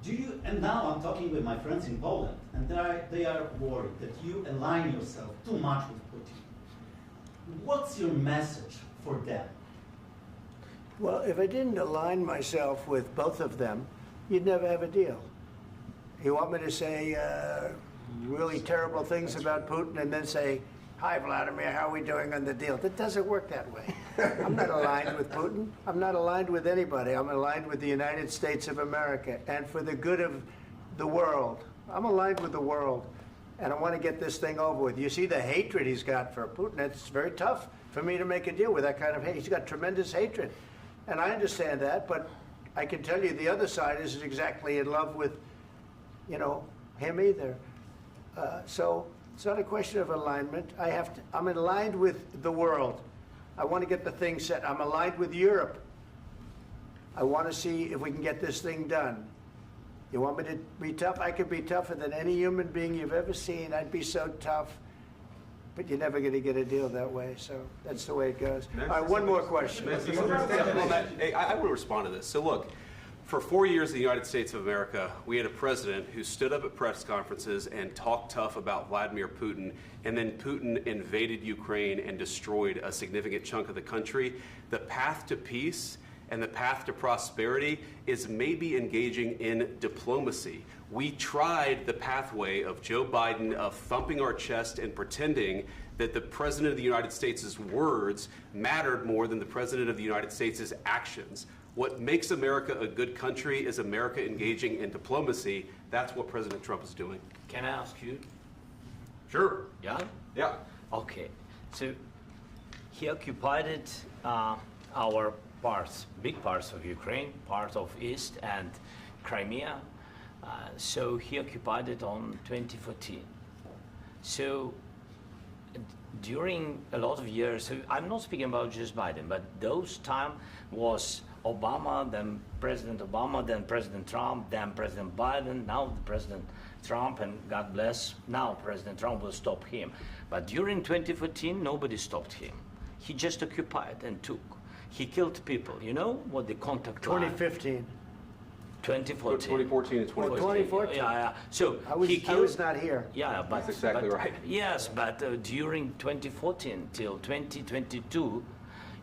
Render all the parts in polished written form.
Do you, and now I'm talking with my friends in Poland, and they are worried that you align yourself too much with Putin. What's your message for them? Well, if I didn't align myself with both of them, you'd never have a deal. You want me to say really terrible things about Putin and then say, "Hi, Vladimir, how are we doing on the deal?" That doesn't work that way. I'm not aligned with Putin. I'm not aligned with anybody. I'm aligned with the United States of America. And for the good of the world, I'm aligned with the world. And I want to get this thing over with. You see the hatred he's got for Putin. It's very tough for me to make a deal with that kind of hate. He's got tremendous hatred. And I understand that, but I can tell you the other side isn't exactly in love with, you know, him either. So it's not a question of alignment. I'm aligned with the world. I want to get the thing set. I'm aligned with Europe. I want to see if we can get this thing done. You want me to be tough? I could be tougher than any human being you've ever seen. I'd be so tough. But you're never going to get a deal that way, so that's the way it goes. All right, one more question. I will respond to this. So look, for 4 years in the United States of America, we had a president who stood up at press conferences and talked tough about Vladimir Putin, and then Putin invaded Ukraine and destroyed a significant chunk of the country. The path to peace and the path to prosperity is maybe engaging in diplomacy. We tried the pathway of Joe Biden of thumping our chest and pretending that the President of the United States' words mattered more than the President of the United States' actions. What makes America a good country is America engaging in diplomacy. That's what President Trump is doing. Can I ask you? Sure. Yeah? Yeah. Okay. So he occupied our parts, big parts of Ukraine, part of East and Crimea. So he occupied it on 2014. So during a lot of years, so I'm not speaking about just Biden, but those time was Obama, then President Obama, then President Trump, then President Biden, now the President Trump, and God bless, now President Trump will stop him. But during 2014, nobody stopped him. He just occupied and took. He killed people. You know what the contact line? 2015. 2014. 2014 and 2015. 2014. Yeah. So I was not here. Yeah, but that's exactly right. Yes, but during 2014 till 2022,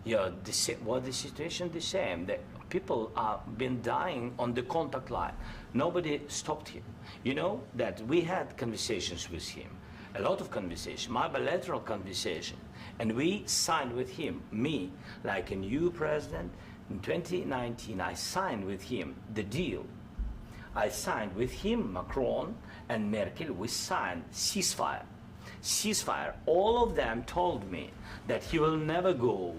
yeah, the situation the same. The people are been dying on the contact line. Nobody stopped him. You know that we had conversations with him, a lot of conversation, my bilateral conversation, and we signed with him. Me, like a new president. In 2019, I signed with him the deal. I signed with him, Macron and Merkel, we signed ceasefire. Ceasefire. All of them told me that he will never go.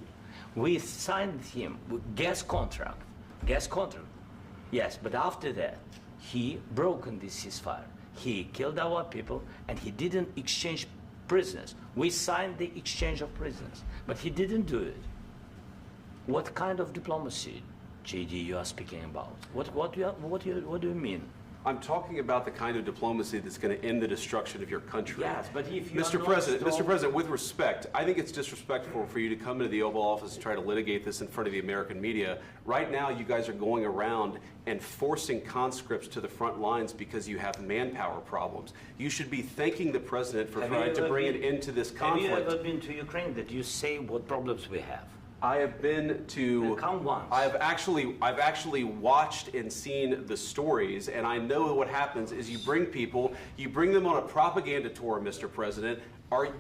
We signed with him with gas contract. Gas contract. Yes, but after that, he broken this ceasefire. He killed our people and he didn't exchange prisoners. We signed the exchange of prisoners, but he didn't do it. What kind of diplomacy, JD, you are speaking about? What do you mean? I'm talking about the kind of diplomacy that's going to end the destruction of your country. Yes, but if you Mr. President, with respect, I think it's disrespectful for you to come into the Oval Office and try to litigate this in front of the American media. Right now, you guys are going around and forcing conscripts to the front lines because you have manpower problems. You should be thanking the President for trying to bring an end to this conflict. Have you ever been to Ukraine that you say what problems we have? I have been to. Come once. I've actually watched and seen the stories, and I know what happens is you bring them on a propaganda tour, Mr. President.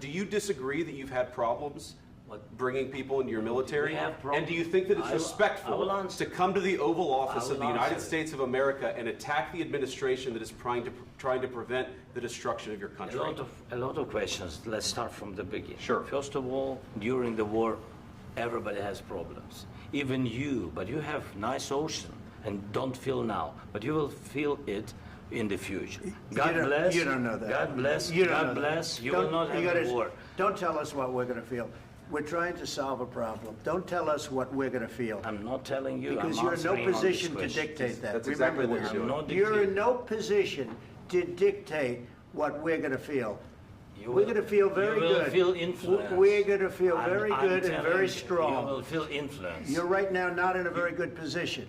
Do you disagree that you've had problems bringing people into your military? And do you think that it's respectful to come to the Oval Office of the United States of America and attack the administration that is trying to prevent the destruction of your country? A lot of questions. Let's start from the beginning. Sure. First of all, during the war, everybody has problems. Even you, but you have nice ocean and don't feel now, but you will feel it in the future. God bless. You don't know that. God bless. You don't God know bless. that. You will not have a war. Don't tell us what we're going to feel. We're trying to solve a problem. Don't tell us what we're going to feel. I'm not telling you. Because you're in no position to dictate that. That's exactly what you're doing. You're in no position to dictate what we're going to feel. We're going to feel very good. You will feel influence. We're going to feel very good and very strong. You will feel influence. You're right now not in a very good position.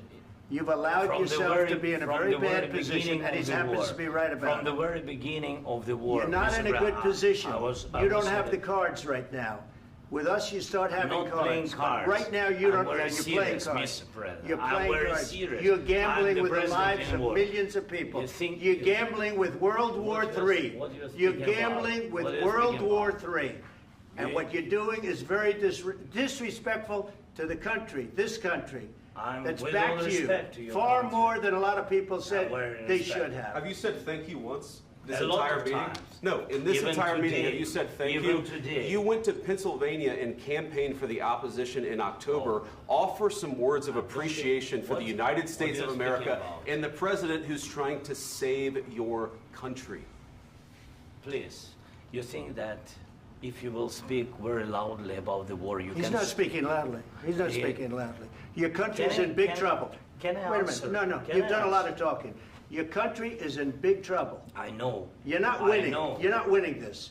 You've allowed From the yourself very- to be in a from very the very bad position, beginning and of he the happens war. to be right about From it. the very beginning of the war. You're not Mr. in a good Brown, position. I You don't was have in the it. cards right now. With us, you start having I'm not playing cards. cards. But right now, you I'm don't. very You're playing serious, cards. Mr. President. You're I'm playing very cards. serious. You're I'm gambling the with the president lives in of war. millions of people. You think- You're gambling with World War What you- III. what you You're speaking gambling about? with What you World speaking War about? III. And You- what you're doing is very disrespectful to the country, this country. I'm That's with back all to respect to you. your Far country. more than a lot of people said very they respect. should have. Have you said thank you once? This A lot entire of meeting? times. No, in this Even entire meeting, today. have you said thank Even you? today. You went to Pennsylvania and campaigned for the opposition in October. Offer some words of appreciation for the What- United what States you're of speaking America about? and the president who's trying to save your country. Please, you think that if you will speak very loudly about the war, you He's can... not speaking loudly. He's not Yeah. speaking loudly. Your country is Can I- in big can- trouble. can I Wait a answer? minute. No, Can you've I done a lot answer? of talking. Your country is in big trouble. I know. You're not I winning. know. You're not winning this.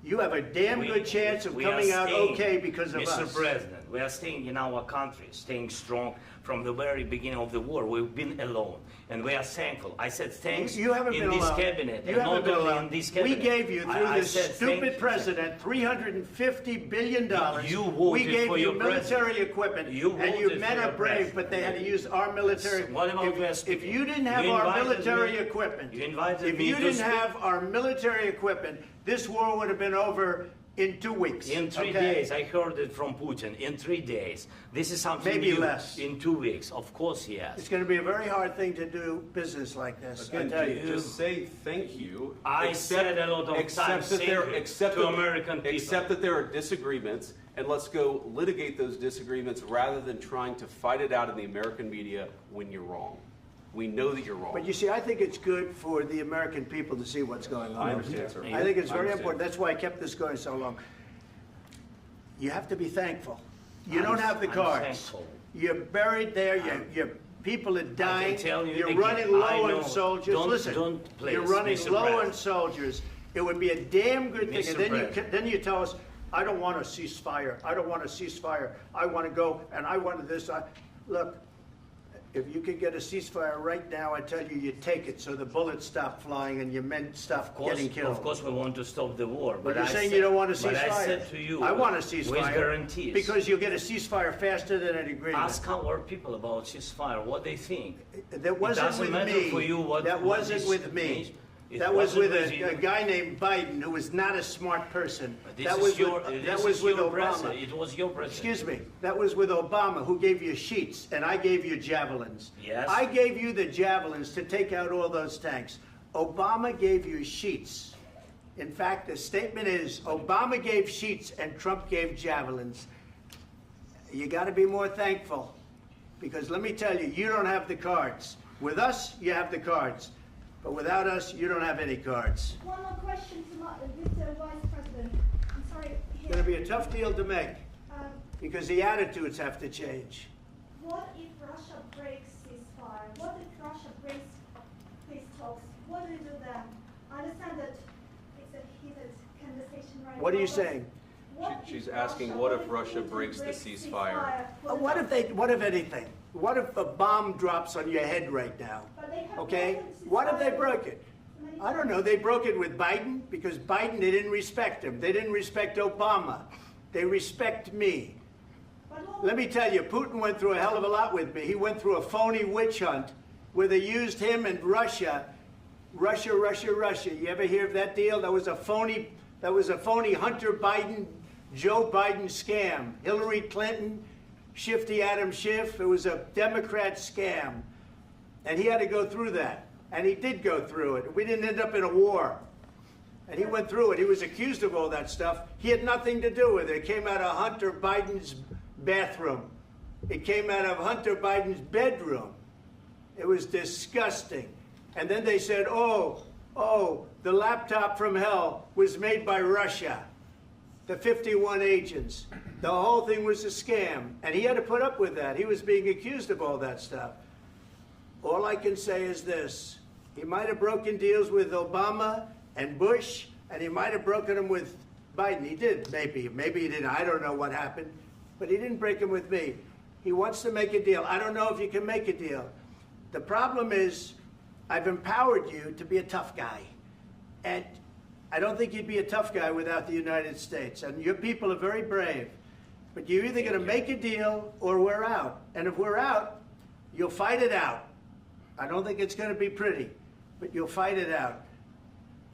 You have a damn We- good chance of we are coming out staying, okay because of Mr. us. President, we are staying in our country, staying strong from the very beginning of the war. We've been alone, and we are thankful. I said thanks You haven't in been this alone. cabinet, You and haven't not been only alone. in this We cabinet. gave you, through I this said thank stupid you. president, $350 billion. You voted we gave for you your military president. equipment, You and you voted men for are your brave, president. but they had to use our military. What about West If people? you didn't have You our invited military me- equipment, you invited if me you to didn't speak- have our military equipment, this war would have been over in 2 weeks. In 3 okay? days, I heard it from Putin. In 3 days, this is something Maybe new. less. In 2 weeks, of course, yes. It's going to be a very hard thing to do business like this. I Again, tell you. just say thank you. I said a lot of except times that thank there, you except to that- American people. Except that there are disagreements, and let's go litigate those disagreements rather than trying to fight it out in the American media when you're wrong. We know that you're wrong. But you see, I think it's good for the American people to see what's going on. I understand, sir. I think it's I very understand. important. That's why I kept this going so long. You have to be thankful. You don't have the I'm cards. thankful. You're buried there. Your people are dying. tell you You're again, running I low know. on soldiers. Don't- Listen, don't please, you're running Mr. low on President. soldiers. It would be a damn good thing. Mr. And then President. then you tell us, I don't want a ceasefire. I don't want a ceasefire. I want to go and I want this. Look, if you could get a ceasefire right now, I tell you, you take it so the bullets stop flying and your men stop getting killed. Of course, we want to stop the war. But you're I saying said- you don't want a ceasefire. But I said to you, I want a with ceasefire. guarantees. Because you'll get a ceasefire faster than an agreement. Ask our people about ceasefire, what they think. That wasn't doesn't with matter me. for you what- That what wasn't this with me. means. It That was wasn't with with you. a guy named Biden who was not a smart person. This That is was your, with, this that was is with your Obama. president. It was your president. Excuse me. That was with Obama, who gave you sheets, and I gave you javelins. Yes. I gave you the javelins to take out all those tanks. Obama gave you sheets. In fact, the statement is Obama gave sheets and Trump gave javelins. You got to be more thankful, because let me tell you, you don't have the cards. With us, you have the cards. But without us, you don't have any cards. One more question to Mr. Vice President. I'm sorry. It's going to be a tough deal to make, Um, because the attitudes have to change. what if Russia breaks ceasefire? What if Russia breaks peace talks? What do you do then? I understand that it's a heated conversation right now. What are you but saying? what She's if asking, what if Russia Putin breaks the breaks ceasefire? What if anything? What if a bomb drops on your head right now? But they have Okay? broken What if they ceasefire broke it? many I don't know. They broke it with Biden because Biden, they didn't respect him. They didn't respect Obama. They respect me. But what- Let me tell you, Putin went through a hell of a lot with me. He went through a phony witch hunt where they used him and Russia. Russia. You ever hear of that deal? That was a phony Hunter Biden, Joe Biden scam. Hillary Clinton, Shifty Adam Schiff. It was a Democrat scam. And he had to go through that. And he did go through it. We didn't end up in a war. And he went through it. He was accused of all that stuff. He had nothing to do with it. It came out of Hunter Biden's bathroom. It came out of Hunter Biden's bedroom. It was disgusting. And then they said, oh, the laptop from hell was made by Russia. The 51 agents. The whole thing was a scam. And he had to put up with that. He was being accused of all that stuff. All I can say is this. He might have broken deals with Obama and Bush, and he might have broken them with Biden. He did, maybe. Maybe he didn't. I don't know what happened. But he didn't break them with me. He wants to make a deal. I don't know if you can make a deal. The problem is I've empowered you to be a tough guy. And I don't think you'd be a tough guy without the United States. And your people are very brave. But you're either going to make a deal or we're out. And if we're out, you'll fight it out. I don't think it's going to be pretty, but you'll fight it out.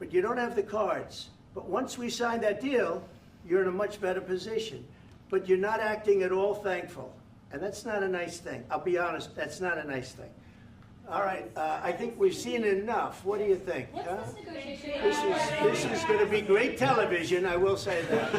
But you don't have the cards. But once we sign that deal, you're in a much better position. But you're not acting at all thankful. And that's not a nice thing. I'll be honest, that's not a nice thing. All right, I think we've seen enough. What do you think? What's this negotiation? This is going to be great television, I will say that.